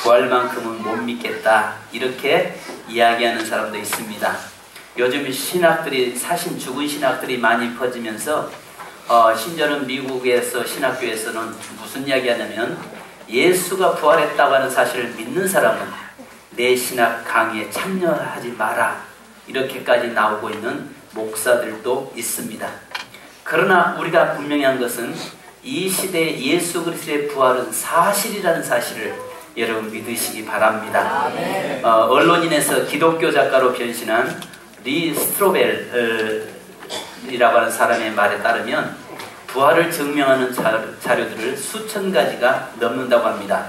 부활만큼은 못 믿겠다, 이렇게 이야기하는 사람도 있습니다. 요즘 신학들이, 사실 죽은 신학들이 많이 퍼지면서 심지어는 미국에서 신학교에서는 무슨 이야기 하냐면, 예수가 부활했다고 하는 사실을 믿는 사람은 내 신학 강의에 참여하지 마라, 이렇게까지 나오고 있는 목사들도 있습니다. 그러나 우리가 분명히 한 것은 이 시대에 예수 그리스도의 부활은 사실이라는 사실을 여러분 믿으시기 바랍니다. 언론인에서 기독교 작가로 변신한 리 스트로벨이라고 하는 사람의 말에 따르면 부활을 증명하는 자료들을 수천 가지가 넘는다고 합니다.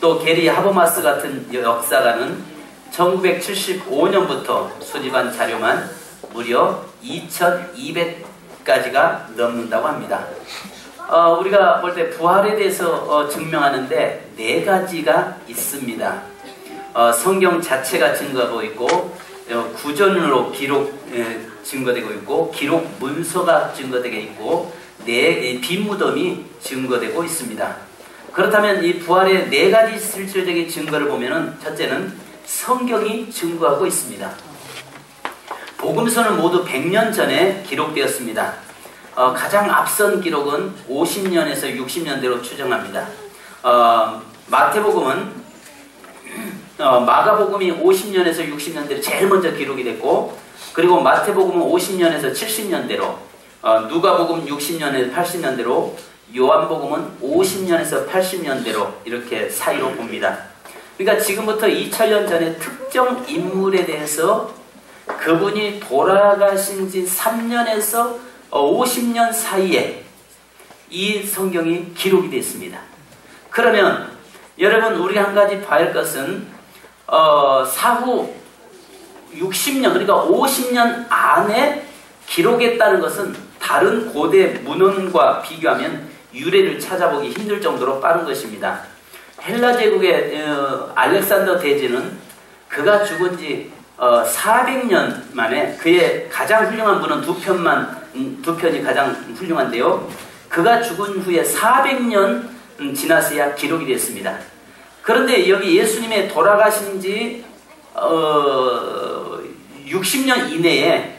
또 게리 하버마스 같은 역사가는 1975년부터 수집한 자료만 무려 2200가지가 넘는다고 합니다. 우리가 볼 때 부활에 대해서 증명하는데 4가지가 있습니다. 성경 자체가 증거하고 있고, 구전으로 기록 증거되고 있고, 기록 문서가 증거되고 있고, 빈무덤이 증거되고 있습니다. 그렇다면 이 부활의 4가지 실질적인 증거를 보면은, 첫째는 성경이 증거하고 있습니다. 복음서는 모두 100년 전에 기록되었습니다. 가장 앞선 기록은 50년에서 60년대로 추정합니다. 마가복음이 50년에서 60년대로 제일 먼저 기록이 됐고, 그리고 마태복음은 50년에서 70년대로, 누가복음 60년에서 80년대로, 요한복음은 50년에서 80년대로 이렇게 사이로 봅니다. 그러니까 지금부터 2000년 전에 특정 인물에 대해서 그분이 돌아가신 지 3년에서 50년 사이에 이 성경이 기록이 되어 있습니다. 그러면 여러분, 우리 한 가지 봐야 할 것은 사후 60년, 그러니까 50년 안에 기록했다는 것은 다른 고대 문헌과 비교하면 유래를 찾아보기 힘들 정도로 빠른 것입니다. 헬라 제국의 알렉산더 대제는 그가 죽은 지 400년 만에, 그의 가장 훌륭한 문헌 두 편이 가장 훌륭한데요, 그가 죽은 후에 400년 지나서야 기록이 됐습니다. 그런데 여기 예수님의 돌아가신 지 60년 이내에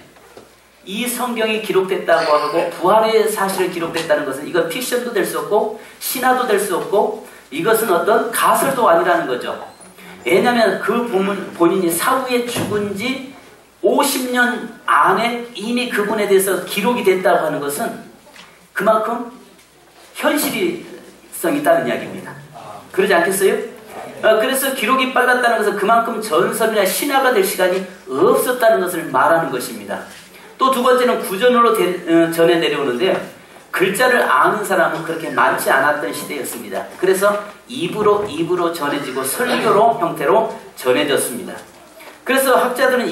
이 성경이 기록됐다고 하고 부활의 사실을 기록됐다는 것은, 이건 픽션도 될 수 없고 신화도 될 수 없고, 이것은 어떤 가설도 아니라는 거죠. 왜냐하면 그 본인이 사후에 죽은 지 50년 안에 이미 그분에 대해서 기록이 됐다고 하는 것은 그만큼 현실성이 있다는 이야기입니다. 그러지 않겠어요? 그래서 기록이 빨랐다는 것은 그만큼 전설이나 신화가 될 시간이 없었다는 것을 말하는 것입니다. 또 두 번째는 구전으로 전해 내려오는데, 글자를 아는 사람은 그렇게 많지 않았던 시대였습니다. 그래서 입으로 전해지고 설교로 형태로 전해졌습니다. 그래서 학자들은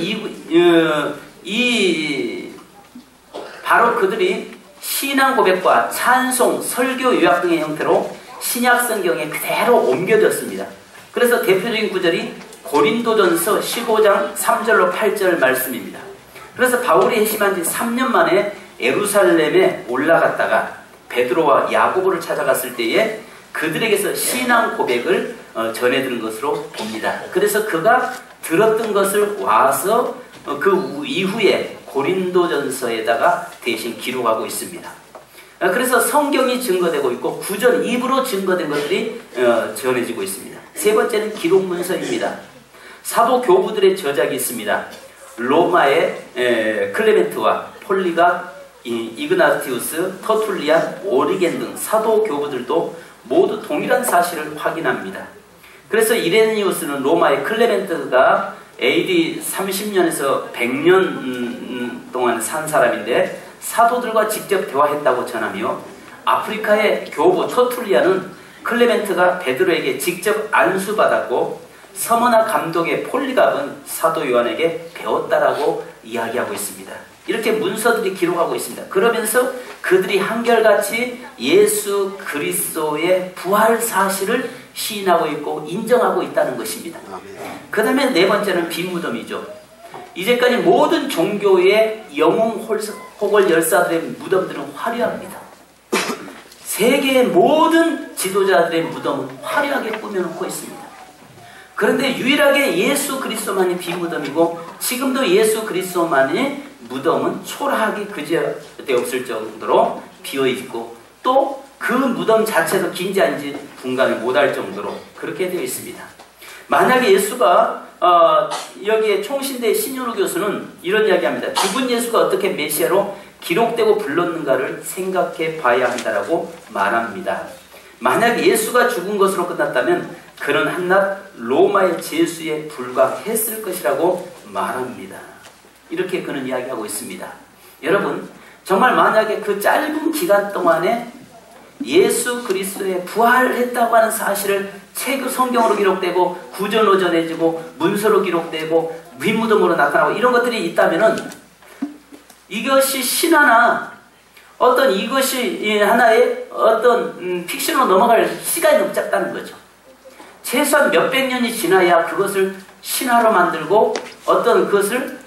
바로 그들이 신앙 고백과 찬송, 설교 요약 등의 형태로 신약 성경에 그대로 옮겨졌습니다. 그래서 대표적인 구절이 고린도전서 15장 3절로 8절 말씀입니다. 그래서 바울이 회심한 지 3년 만에 예루살렘에 올라갔다가 베드로와 야고보를 찾아갔을 때에 그들에게서 신앙 고백을 전해드린 것으로 봅니다. 그래서 그가 들었던 것을 와서 그 이후에 고린도전서에다가 대신 기록하고 있습니다. 그래서 성경이 증거되고 있고 구전 입으로 증거된 것들이 전해지고 있습니다. 세 번째는 기록 문서입니다. 사도 교부들의 저작이 있습니다. 로마의 클레멘트와 폴리가, 이그나티우스, 터툴리안, 오리겐 등 사도 교부들도 모두 동일한 사실을 확인합니다. 그래서 이레니우스는 로마의 클레멘트가 AD 30년에서 100년 동안 산 사람인데 사도들과 직접 대화했다고 전하며, 아프리카의 교부 터툴리안은 클레멘트가 베드로에게 직접 안수받았고 서머나 감독의 폴리갑은 사도 요한에게 배웠다라고 이야기하고 있습니다. 이렇게 문서들이 기록하고 있습니다. 그러면서 그들이 한결같이 예수 그리스도의 부활 사실을 시인하고 있고 인정하고 있다는 것입니다. 그 다음에 네 번째는 빈무덤이죠. 이제까지 모든 종교의 영웅 호걸 열사들의 무덤들은 화려합니다. 세계의 모든 지도자들의 무덤은 화려하게 꾸며놓고 있습니다. 그런데 유일하게 예수 그리스도만이 비무덤이고 지금도 예수 그리스도만이 무덤은 초라하게 그지없을 없을 정도로 비어있고 또 그 무덤 자체도 긴지 아닌지 분간을 못할 정도로 그렇게 되어 있습니다. 만약에 예수가 여기에 총신대 신윤호 교수는 이런 이야기합니다. 죽은 예수가 어떻게 메시아로 기록되고 불렀는가를 생각해 봐야 한다라고 말합니다. 만약에 예수가 죽은 것으로 끝났다면 그는 한낱 로마의 죄수에 불과했을 것이라고 말합니다. 이렇게 그는 이야기하고 있습니다. 여러분, 정말 만약에 그 짧은 기간 동안에 예수 그리스도의 부활했다고 하는 사실을 책 성경으로 기록되고 구전으로 전해지고 문서로 기록되고 윗무덤으로 나타나고 이런 것들이 있다면은 이것이 신화나 어떤 이것이 하나의 어떤 픽션으로 넘어갈 시간이 너무 짧다는 거죠. 최소한 몇백 년이 지나야 그것을 신화로 만들고 어떤 그것을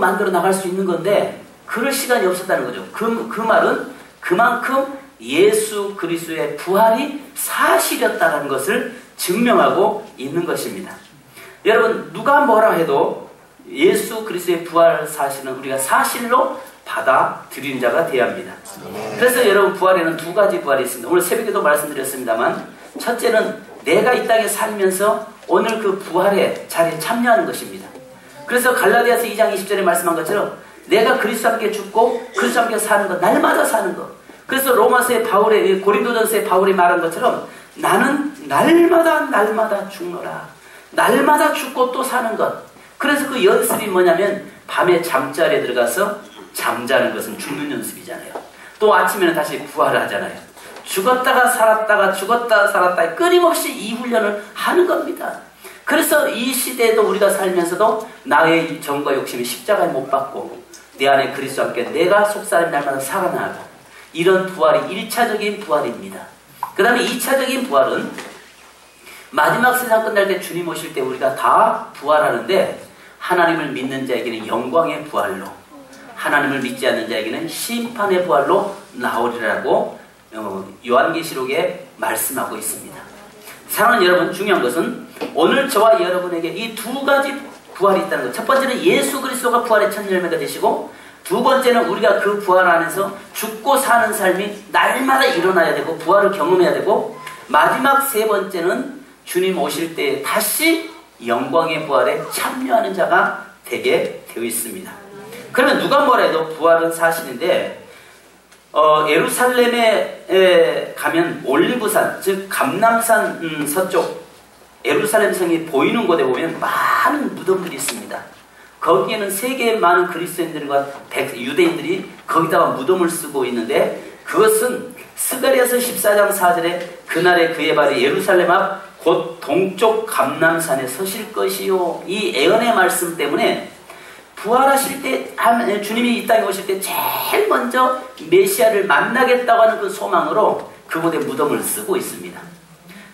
만들어 나갈 수 있는 건데 그럴 시간이 없었다는 거죠. 그 말은 그만큼 예수 그리스도의 부활이 사실이었다는 것을 증명하고 있는 것입니다. 여러분, 누가 뭐라 해도 예수 그리스도의 부활 사실은 우리가 사실로 받아들이는 자가 되어야 합니다. 그래서 여러분, 부활에는 두 가지 부활이 있습니다. 오늘 새벽에도 말씀드렸습니다만, 첫째는 내가 이 땅에 살면서 오늘 그 부활의 자리에 참여하는 것입니다. 그래서 갈라디아서 2장 20절에 말씀한 것처럼 내가 그리스도와 함께 죽고 그리스도와 함께 사는 것, 날마다 사는 것. 그래서 로마서의 바울의, 고린도전서의 바울이 말한 것처럼 나는 날마다 죽노라. 날마다 죽고 또 사는 것. 그래서 그 연습이 뭐냐면 밤에 잠자리에 들어가서 잠자는 것은 죽는 연습이잖아요. 또 아침에는 다시 부활하잖아요. 죽었다가 살았다가 죽었다가 살았다가 끊임없이 이 훈련을 하는 겁니다. 그래서 이 시대에도 우리가 살면서도 나의 정과 욕심이 십자가에 못 박고 내 안에 그리스도와 함께 내가 속사람 날마다 살아나고 이런 부활이 1차적인 부활입니다. 그 다음에 2차적인 부활은 마지막 세상 끝날 때 주님 오실 때 우리가 다 부활하는데 하나님을 믿는 자에게는 영광의 부활로 하나님을 믿지 않는 자에게는 심판의 부활로 나오리라고 요한계시록에 말씀하고 있습니다. 사랑하는 여러분, 중요한 것은 오늘 저와 여러분에게 이 두 가지 부활이 있다는 것. 첫 번째는 예수 그리스도가 부활의 첫 열매가 되시고 두 번째는 우리가 그 부활 안에서 죽고 사는 삶이 날마다 일어나야 되고 부활을 경험해야 되고 마지막 세 번째는 주님 오실 때 다시 영광의 부활에 참여하는 자가 되게 되어 있습니다. 그러면 누가 뭐라 해도 부활은 사실인데 예루살렘에 가면 올리브산, 즉 감람산 서쪽 예루살렘 성이 보이는 곳에 보면 많은 무덤들이 있습니다. 거기에는 세계의 많은 그리스도인들과 유대인들이 거기다가 무덤을 쓰고 있는데 그것은 스가랴서 14장 4절에 그날에 그의 발이 예루살렘 앞 곧 동쪽 감람산에 서실 것이요. 이 예언의 말씀 때문에 부활하실 때 주님이 이 땅에 오실 때 제일 먼저 메시아를 만나겠다고 하는 그 소망으로 그곳에 무덤을 쓰고 있습니다.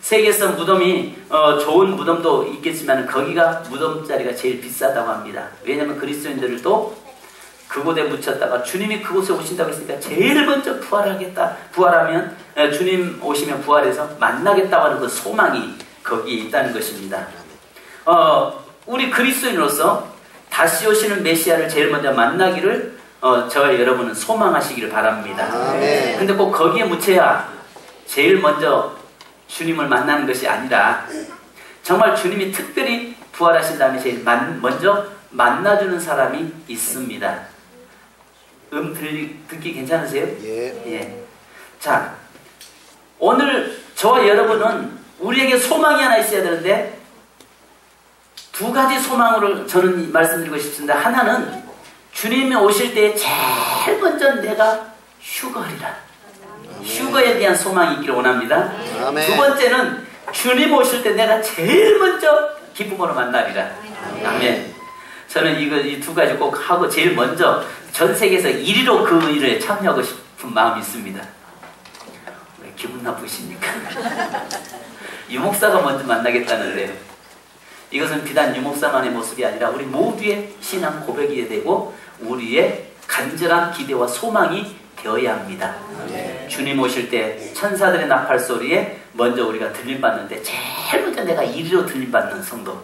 세계에서 무덤이 좋은 무덤도 있겠지만 거기가 무덤 자리가 제일 비싸다고 합니다. 왜냐하면 그리스도인들을 또 그곳에 묻혔다가 주님이 그곳에 오신다고 했으니까 제일 먼저 부활하겠다. 부활하면 주님 오시면 부활해서 만나겠다고 하는 그 소망이 거기에 있다는 것입니다. 우리 그리스도인으로서 다시 오시는 메시아를 제일 먼저 만나기를 저와 여러분은 소망하시기를 바랍니다. 근데 꼭 거기에 묻혀야 제일 먼저 주님을 만나는 것이 아니라 정말 주님이 특별히 부활하신 다음에 제일 먼저 만나주는 사람이 있습니다. 듣기 괜찮으세요? 예. 자, 오늘 저와 여러분은 우리에게 소망이 하나 있어야 되는데 두 가지 소망으로 저는 말씀드리고 싶습니다. 하나는 주님이 오실 때 제일 먼저 내가 휴거하리라. 휴거에 대한 소망이 있기를 원합니다. 아멘. 두 번째는 주님 오실 때 내가 제일 먼저 기쁨으로 만나리라. 아멘. 저는 이 두 가지 꼭 하고 제일 먼저 전 세계에서 1위로 그 일에 참여하고 싶은 마음이 있습니다. 왜 기분 나쁘십니까? 유목사가 먼저 만나겠다는데요. 이것은 비단 유목사만의 모습이 아니라 우리 모두의 신앙 고백이 되고 우리의 간절한 기대와 소망이 되어야 합니다. 주님 오실 때 천사들의 나팔 소리에 먼저 우리가 들림받는데 제일 먼저 내가 이리로 들림받는 성도,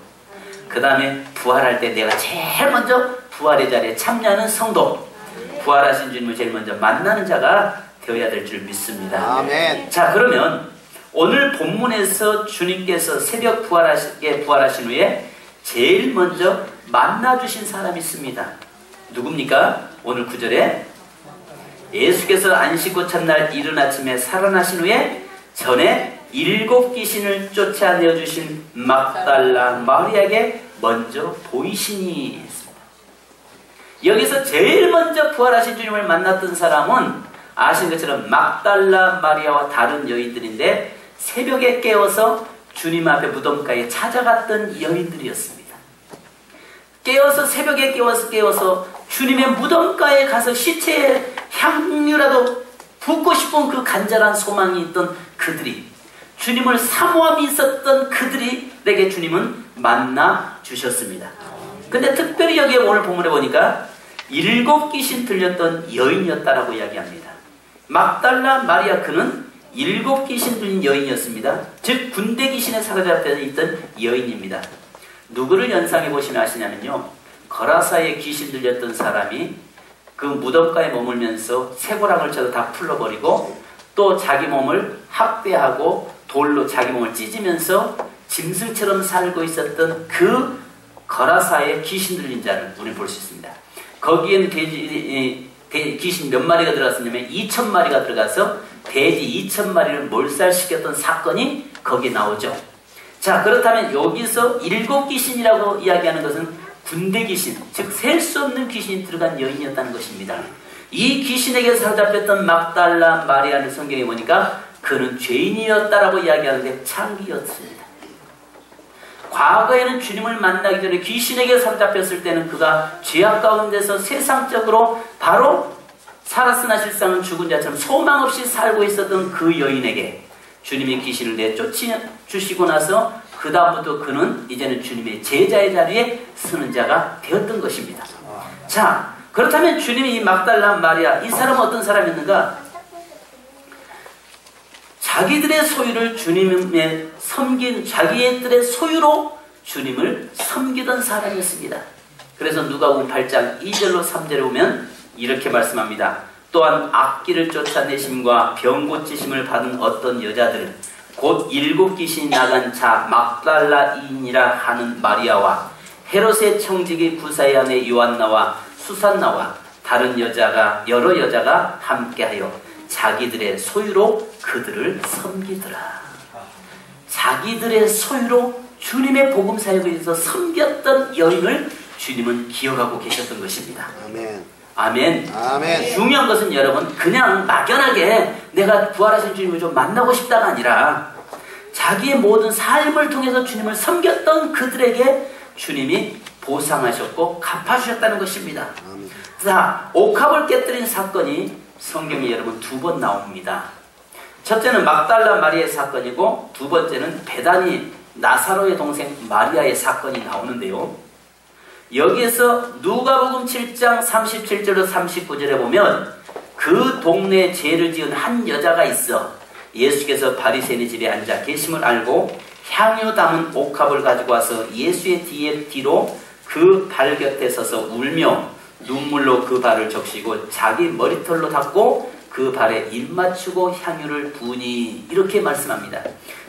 그 다음에 부활할 때 내가 제일 먼저 부활의 자리에 참여하는 성도, 부활하신 주님을 제일 먼저 만나는 자가 되어야 될 줄 믿습니다. 아멘. 자, 그러면 오늘 본문에서 주님께서 새벽 부활하신 후에 제일 먼저 만나주신 사람이 있습니다. 누굽니까? 오늘 9절에 예수께서 안식 후 첫날 이른 아침에 살아나신 후에 전에 7 귀신을 쫓아내어 주신 막달라 마리아에게 먼저 보이시니 했습니다. 여기서 제일 먼저 부활하신 주님을 만났던 사람은 아신 것처럼 막달라 마리아와 다른 여인들인데, 새벽에 깨어서 주님 앞에 무덤가에 찾아갔던 여인들이었습니다. 새벽에 깨어서 주님의 무덤가에 가서 시체에 향유라도 붓고 싶은 그 간절한 소망이 있던 그들이, 주님을 사모함이 있었던 그들에게 주님은 만나 주셨습니다. 근데 특별히 여기에 오늘 본문에 보니까 7 귀신 들렸던 여인이었다라고 이야기합니다. 막달라 마리아, 그는 7 귀신 들린 여인이었습니다. 즉 군대 귀신에 사로잡혀 있던 여인입니다. 누구를 연상해 보시면 아시냐면요, 거라사에 귀신 들렸던 사람이 그 무덤가에 머물면서 쇠고랑을 쳐서 다 풀러버리고 또 자기 몸을 학대하고 돌로 자기 몸을 찢으면서 짐승처럼 살고 있었던 그 거라사에 귀신 들린 자를 우리는 볼 수 있습니다. 거기에는 귀신 몇 마리가 들어갔었냐면 2,000마리가 들어가서 돼지 2,000마리를 몰살시켰던 사건이 거기에 나오죠. 자, 그렇다면 여기서 7 귀신이라고 이야기하는 것은 군대 귀신, 즉 셀 수 없는 귀신이 들어간 여인이었다는 것입니다. 이 귀신에게 사로잡혔던 막달라 마리아를 성경에 보니까 그는 죄인이었다라고 이야기하는데 창기였습니다. 과거에는 주님을 만나기 전에 귀신에게 사로잡혔을 때는 그가 죄악 가운데서 세상적으로 바로 살았으나 실상은 죽은 자처럼 소망 없이 살고 있었던 그 여인에게 주님이 귀신을 내쫓으시고 나서 그 다음부터 그는 이제는 주님의 제자의 자리에 서는 자가 되었던 것입니다. 자, 그렇다면 주님이 이 막달라 마리아, 이 사람은 어떤 사람이었는가? 자기들의 소유를 주님의 자기들의 소유로 주님을 섬기던 사람이었습니다. 그래서 누가복음 8장 2절로 3절에 보면 이렇게 말씀합니다. 또한 악기를 쫓아내심과 병 고치심을 받은 어떤 여자들은 곧 7 귀신이 나간 자 막달라인이라 하는 마리아와 헤롯의 청지기 구사의 아내 요한나와 수산나와 다른 여러 여자가 함께하여 자기들의 소유로 그들을 섬기더라. 자기들의 소유로 주님의 복음 사역에 의해서 섬겼던 여인을 주님은 기억하고 계셨던 것입니다. 아멘. 아멘. 아멘. 중요한 것은 여러분, 그냥 막연하게 내가 부활하신 주님을 좀 만나고 싶다가 아니라 자기의 모든 삶을 통해서 주님을 섬겼던 그들에게 주님이 보상하셨고 갚아주셨다는 것입니다. 아멘. 자, 옥합을 깨뜨린 사건이 성경에 여러분 2번 나옵니다. 첫째는 막달라 마리아의 사건이고, 두 번째는 베다니 나사로의 동생 마리아의 사건이 나오는데요. 여기에서 누가복음 7장 37절로 39절에 보면 그 동네에 죄를 지은 한 여자가 있어 예수께서 바리새인의 집에 앉아 계심을 알고 향유 담은 옥합을 가지고 와서 예수의 뒤로 그 발 곁에 서서 울며 눈물로 그 발을 적시고 자기 머리털로 닦고 그 발에 입 맞추고 향유를 부으니, 이렇게 말씀합니다.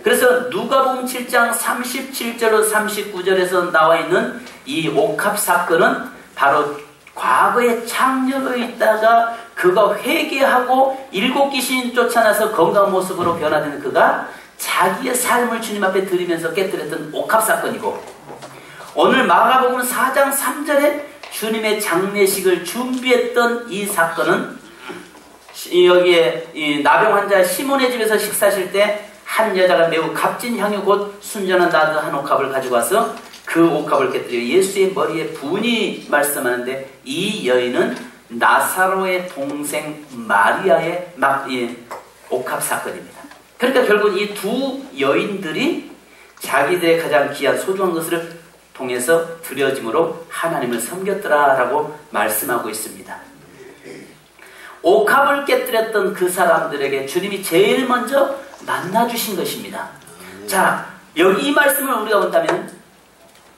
그래서 누가복음 7장 37절로 39절에서 나와 있는 이 옥합 사건은 바로 과거에 창녀로 있다가 그가 회개하고 7 귀신 쫓아나서 건강한 모습으로 변화되는 그가 자기의 삶을 주님 앞에 드리면서 깨뜨렸던 옥합 사건이고, 오늘 마가복음 4장 3절에 주님의 장례식을 준비했던 이 사건은 여기에 이 나병 환자 시몬의 집에서 식사하실 때 한 여자가 매우 값진 향유 곧 순전한 나드 한 옥합을 가지고 와서 그 옥합을 깨뜨려 예수의 머리에 부으니 말씀하는데, 이 여인은 나사로의 동생 마리아의 옥합 사건입니다. 그러니까 결국 이 두 여인들이 자기들의 가장 귀한 소중한 것을 통해서 드려짐으로 하나님을 섬겼더라라고 말씀하고 있습니다. 옥합을 깨뜨렸던 그 사람들에게 주님이 제일 먼저 만나주신 것입니다. 자, 여기 이 말씀을 우리가 본다면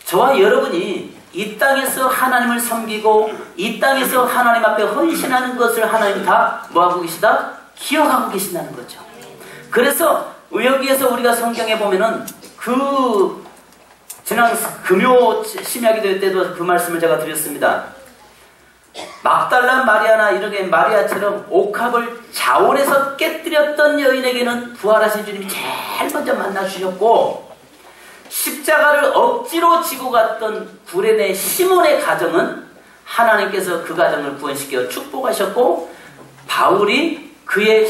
저와 여러분이 이 땅에서 하나님을 섬기고 이 땅에서 하나님 앞에 헌신하는 것을 하나님 다 뭐하고 계시다? 기억하고 계신다는 거죠. 그래서 여기에서 우리가 성경에 보면은 지난 금요 심야기도 때도 그 말씀을 제가 드렸습니다. 막달라 마리아나 이렇게 마리아처럼 옥합을 자원에서 깨뜨렸던 여인에게는 부활하신 주님이 제일 먼저 만나주셨고, 십자가를 억지로 지고 갔던 구레네 시몬의 가정은 하나님께서 그 가정을 구원시켜 축복하셨고, 바울이 그의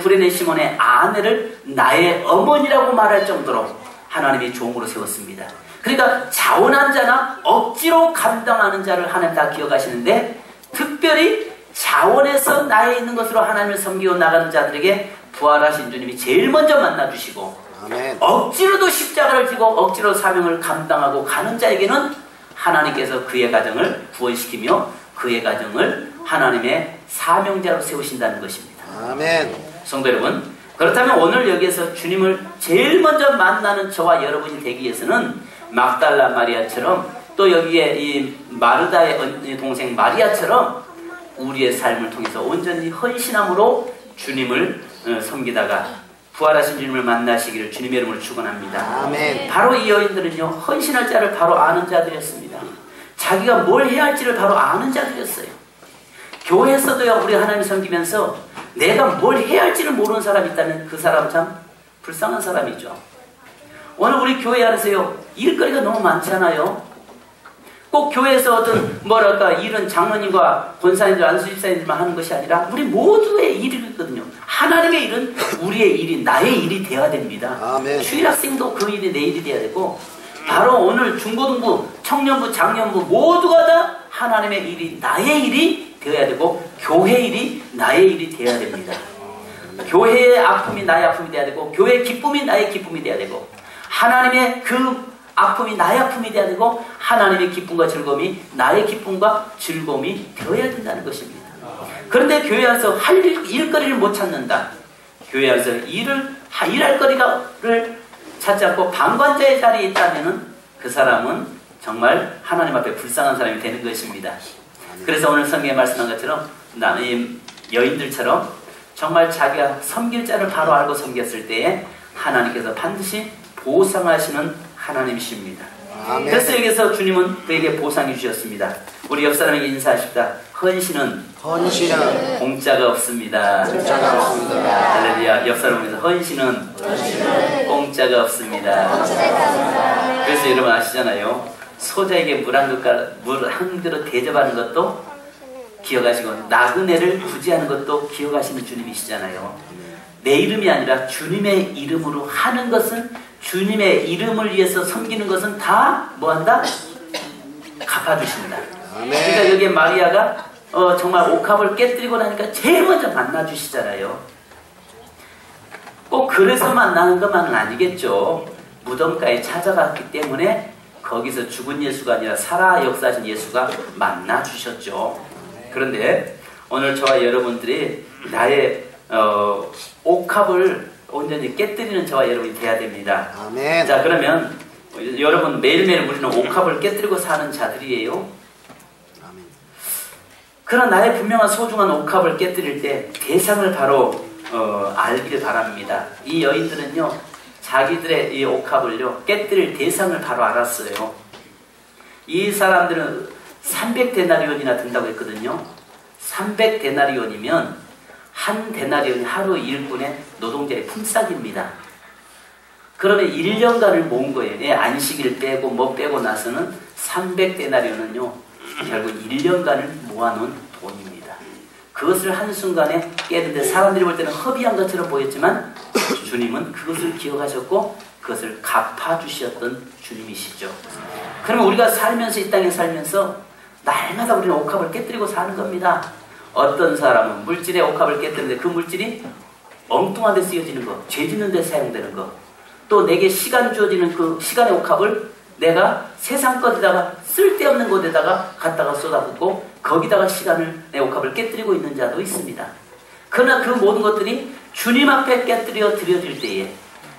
구레네 시몬의 아내를 나의 어머니라고 말할 정도로 하나님이 종으로 세웠습니다. 그러니까 자원한 자나 억지로 감당하는 자를 하나님 다 기억하시는데, 특별히 자원에서 나에 있는 것으로 하나님을 섬기고 나가는 자들에게 부활하신 주님이 제일 먼저 만나주시고, 아멘. 억지로도 십자가를 지고 억지로 사명을 감당하고 가는 자에게는 하나님께서 그의 가정을 구원시키며 그의 가정을 하나님의 사명자로 세우신다는 것입니다. 아멘. 성도 여러분, 그렇다면 오늘 여기에서 주님을 제일 먼저 만나는 저와 여러분이 되기 위해서는 막달라 마리아처럼, 또 여기에 이 마르다의 동생 마리아처럼 우리의 삶을 통해서 온전히 헌신함으로 주님을 섬기다가 부활하신 주님을 만나시기를 주님의 이름으로 축원합니다. 아멘. 바로 이 여인들은요, 헌신할 자를 바로 아는 자들이었습니다. 자기가 뭘 해야 할지를 바로 아는 자들이었어요. 교회에서도요, 우리 하나님 섬기면서 내가 뭘 해야 할지를 모르는 사람이 있다면 그 사람 참 불쌍한 사람이죠. 오늘 우리 교회 안에서요, 일거리가 너무 많잖아요. 꼭 교회에서 어떤 일은 장로님과 권사님들, 안수집사님들만 하는 것이 아니라 우리 모두의 일이거든요. 하나님의 일은 우리의 일이, 나의 일이 되어야 됩니다. 아멘. 주일학생도 그 일이 내 일이 되어야 되고, 바로 오늘 중고등부, 청년부, 장년부 모두가 다 하나님의 일이, 나의 일이 되어야 되고, 교회 일이 나의 일이 되어야 됩니다. 교회의 아픔이 나의 아픔이 되어야 되고, 교회의 기쁨이 나의 기쁨이 되어야 되고, 하나님의 그 아픔이 나의 아픔이 되어야 되고, 하나님의 기쁨과 즐거움이 나의 기쁨과 즐거움이 되어야 된다는 것입니다. 그런데 교회 안에서 할 일거리를 못 찾는다. 교회 안에서 일할 거리를 찾지 않고 방관자의 자리에 있다면 그 사람은 정말 하나님 앞에 불쌍한 사람이 되는 것입니다. 그래서 오늘 성경에 말씀한 것처럼 나는 여인들처럼 정말 자기가 섬길 자를 바로 알고 섬겼을 때에 하나님께서 반드시 보상하시는 하나님이십니다. 아멘. 그래서 여기서 주님은 그에게 보상해 주셨습니다. 우리 옆 사람에게 인사하십시다. 헌신은 공짜가 없습니다. 할렐루야. 옆 사람에게서 헌신은 공짜가 없습니다. 그래서 여러분 아시잖아요. 소자에게 물 한 그릇 대접하는 것도 기억하시고, 나그네를 구제하는 것도 기억하시는 주님이시잖아요. 내 이름이 아니라 주님의 이름으로 하는 것은, 주님의 이름을 위해서 섬기는 것은 다 뭐한다? 갚아주신다. 그러니까 여기에 마리아가 정말 옥합을 깨뜨리고 나니까 제일 먼저 만나주시잖아요. 꼭 그래서 만나는 것만은 아니겠죠. 무덤가에 찾아갔기 때문에 거기서 죽은 예수가 아니라 살아 역사하신 예수가 만나주셨죠. 그런데 오늘 저와 여러분들이 나의 옥합을 온전히 깨뜨리는 저와 여러분이 돼야 됩니다. 아멘. 자, 그러면 여러분 매일매일 우리는 옥합을 깨뜨리고 사는 자들이에요. 아멘. 그런 나의 분명한 소중한 옥합을 깨뜨릴 때 대상을 바로 알길 바랍니다. 이 여인들은요, 자기들의 이 옥합을요 깨뜨릴 대상을 바로 알았어요. 이 사람들은 300데나리온이나 든다고 했거든요. 300데나리온이면 한 데나리온이 하루 일꾼의 노동자의 품삯입니다. 그러면 1년간을 모은 거예요. 예, 안식일 빼고 뭐 빼고 나서는 300데나리온은요 결국 1년간을 모아놓은 돈입니다. 그것을 한순간에 깨는데 사람들이 볼 때는 허비한 것처럼 보였지만 주님은 그것을 기억하셨고 그것을 갚아주셨던 주님이시죠. 그러면 우리가 살면서, 이 땅에 살면서 날마다 우리는 옥합을 깨뜨리고 사는 겁니다. 어떤 사람은 물질의 옥합을 깨뜨리는데 그 물질이 엉뚱한 데 쓰여지는 거, 죄 짓는 데 사용되는 거, 또 내게 시간 주어지는 그 시간의 옥합을 내가 세상 것에다가 쓸데없는 곳에다가 갖다가 쏟아붓고 거기다가 시간을, 내 옥합을 깨뜨리고 있는 자도 있습니다. 그러나 그 모든 것들이 주님 앞에 깨뜨려 드려질 때에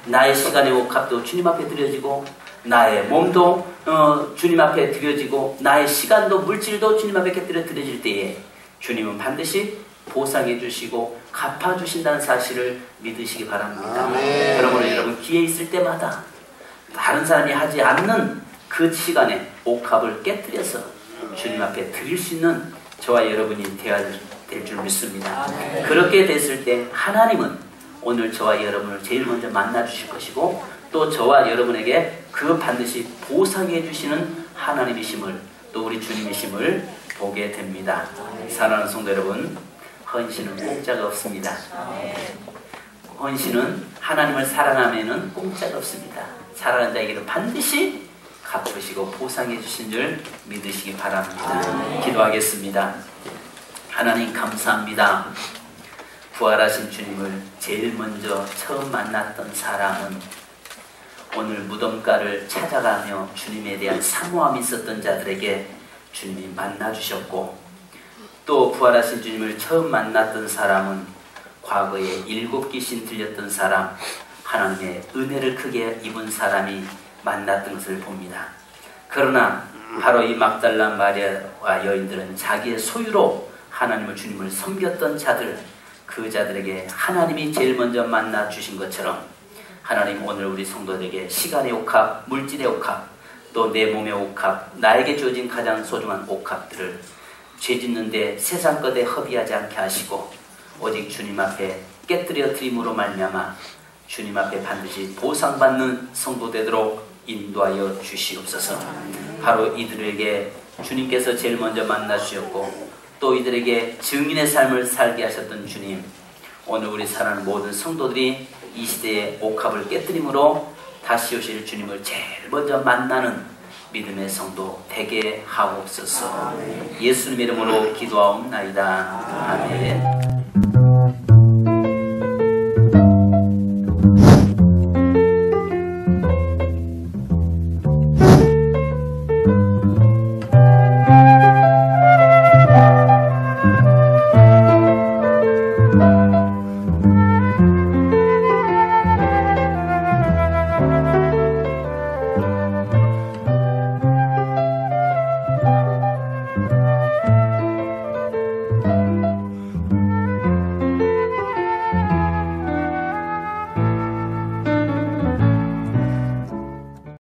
나의 시간의 옥합도 주님 앞에 드려지고 나의 몸도 주님 앞에 드려지고 나의 시간도 물질도 주님 앞에 깨뜨려 드려질 때에 주님은 반드시 보상해 주시고 갚아 주신다는 사실을 믿으시기 바랍니다. 그러므로 여러분 기회 있을 때마다 다른 사람이 하지 않는 그 시간에 옥합을 깨뜨려서 주님 앞에 드릴 수 있는 저와 여러분이 되어야 될 줄 믿습니다. 그렇게 됐을 때 하나님은 오늘 저와 여러분을 제일 먼저 만나 주실 것이고 또 저와 여러분에게 그 반드시 보상해 주시는 하나님이심을 또 우리 주님이심을 보게 됩니다. 사랑하는 성도 여러분, 헌신은 공짜가 없습니다. 헌신은 하나님을 사랑하면은 공짜가 없습니다. 사랑하는 자에게도 반드시 갚으시고 보상해 주신 줄 믿으시기 바랍니다. 기도하겠습니다. 하나님 감사합니다. 부활하신 주님을 제일 먼저 처음 만났던 사람은 오늘 무덤가를 찾아가며 주님에 대한 사모함이 있었던 자들에게 주님이 만나주셨고 또 부활하신 주님을 처음 만났던 사람은 과거에 7 귀신 들렸던 사람, 하나님의 은혜를 크게 입은 사람이 만났던 것을 봅니다. 그러나 바로 이 막달라 마리아와 여인들은 자기의 소유로 하나님을 주님을 섬겼던 자들, 그 자들에게 하나님이 제일 먼저 만나 주신 것처럼 하나님 오늘 우리 성도들에게 시간의 옥합, 물질의 옥합, 또 내 몸의 옥합, 나에게 주어진 가장 소중한 옥합들을 죄 짓는데 세상 것에 허비하지 않게 하시고 오직 주님 앞에 깨뜨려 드림으로 말미암아 주님 앞에 반드시 보상받는 성도 되도록 인도하여 주시옵소서. 바로 이들에게 주님께서 제일 먼저 만나 주셨고 또 이들에게 증인의 삶을 살게 하셨던 주님, 오늘 우리 사랑하는 모든 성도들이 이 시대의 옥합을 깨뜨림으로 다시 오실 주님을 제일 먼저 만나는 믿음의 성도 되게 하옵소서. 예수님의 이름으로 기도하옵나이다. 아멘.